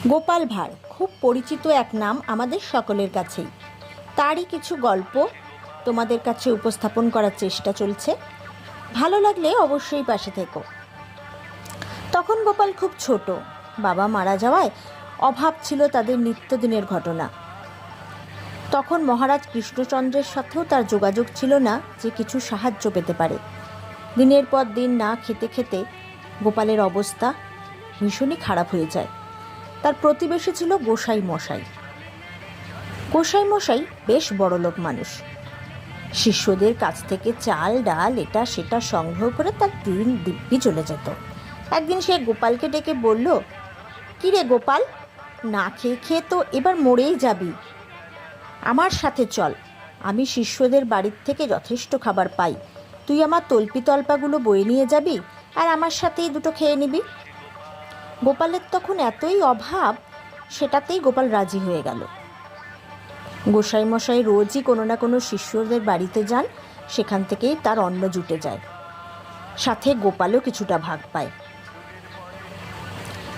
গোপাল ভাঁড় খুব পরিচিত এক নাম আমাদের সকলের কাছেই। তারই কিছু গল্প তোমাদের কাছে উপস্থাপন করার চেষ্টা চলছে। ভালো লাগলে অবশ্যই পাশে থেকো। তখন গোপাল খুব ছোট, বাবা মারা যাওয়ায় অভাব ছিল তাদের নিত্যদিনের ঘটনা। তখন মহারাজ কৃষ্ণচন্দ্রের সাথেও তার যোগাযোগ ছিল না যে কিছু সাহায্য পেতে পারে। দিনের পর দিন না খেতে খেতে গোপালের অবস্থা ভীষণই খারাপ হয়ে যায়। তার প্রতিবেশী ছিল গোসাই মশাই। গোসাই মশাই বেশ বড়লোক মানুষ। শিষ্যদের কাছ থেকে চাল ডাল এটা সেটা সংগ্রহ করে তার দিন দিব্যি চলে যেত। একদিন সে গোপালকে ডেকে বলল, "কি রে গোপাল, না খেয়ে খেয়ে তো এবার মরেই যাবি। আমার সাথে চল, আমি শিষ্যদের বাড়ির থেকে যথেষ্ট খাবার পাই। তুই আমার তল্পি তল্পাগুলো বয়ে নিয়ে যাবি আর আমার সাথেই দুটো খেয়ে নিবি।" গোপালের তখন এতই অভাব, সেটাতেই গোপাল রাজি হয়ে গেল। গোসাই মশাই রোজই কোনো না কোনো শিষ্যদের বাড়িতে যান, সেখান থেকেই তার অন্ন জুটে যায়, সাথে গোপালও কিছুটা ভাগ পায়।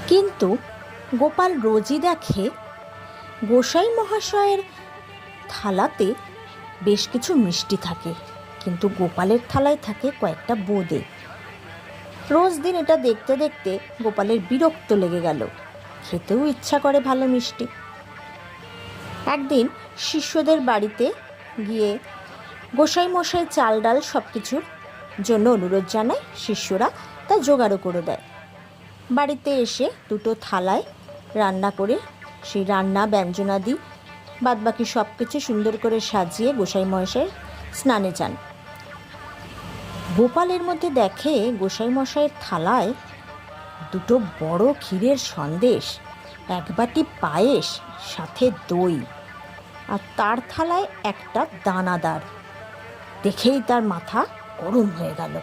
কিন্তু গোপাল রোজই দেখে গোসাই মহাশয়ের থালাতে বেশ কিছু মিষ্টি থাকে, কিন্তু গোপালের থালায় থাকে কয়েকটা বোঁদে। রোজ দিন এটা দেখতে দেখতে গোপালের বিরক্ত লেগে গেল, খেতেও ইচ্ছা করে ভালো মিষ্টি। একদিন শিষ্যদের বাড়িতে গিয়ে গোসাই মশাই চাল ডাল সব কিছুর জন্য অনুরোধ জানায়, শিষ্যরা তা জোগাড়ও করে দেয়। বাড়িতে এসে দুটো থালায় রান্না করে সেই রান্না ব্যঞ্জনাদি বাদবাকি সব কিছু সুন্দর করে সাজিয়ে গোসাই মশাই স্নানে যান। গোপালের মধ্যে দেখে গোসাই মশাইয়ের থালায় দুটো বড় ক্ষীরের সন্দেশ, এক বাটি পায়েস, সাথে দই, আর তার থালায় একটা দানাদার। দেখেই তার মাথা গরম হয়ে গেল।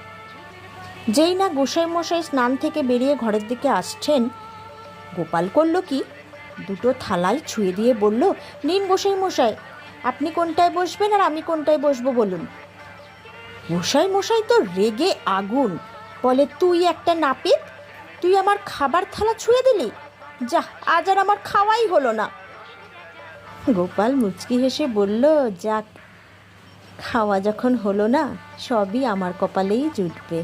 যেই না গোসাই মশাই স্নান থেকে বেরিয়ে ঘরের দিকে আসছেন, গোপাল করল কি, দুটো থালায় ছুঁয়ে দিয়ে বলল, "নিন গোসাই মশাই, আপনি কোনটায় বসবেন আর আমি কোনটায় বসবো বলুন।" গোসাই মশাই তো রেগে আগুন, বলে, "তুই একটা নাপিত, তুই আমার খাবার থালা ছুঁয়ে দিলি? যা, আজ আর আমার খাওয়াই হলো না।" গোপাল মুচকি হেসে বলল, "যাক, খাওয়া যখন হলো না, সবই আমার কপালেই জুটবে।"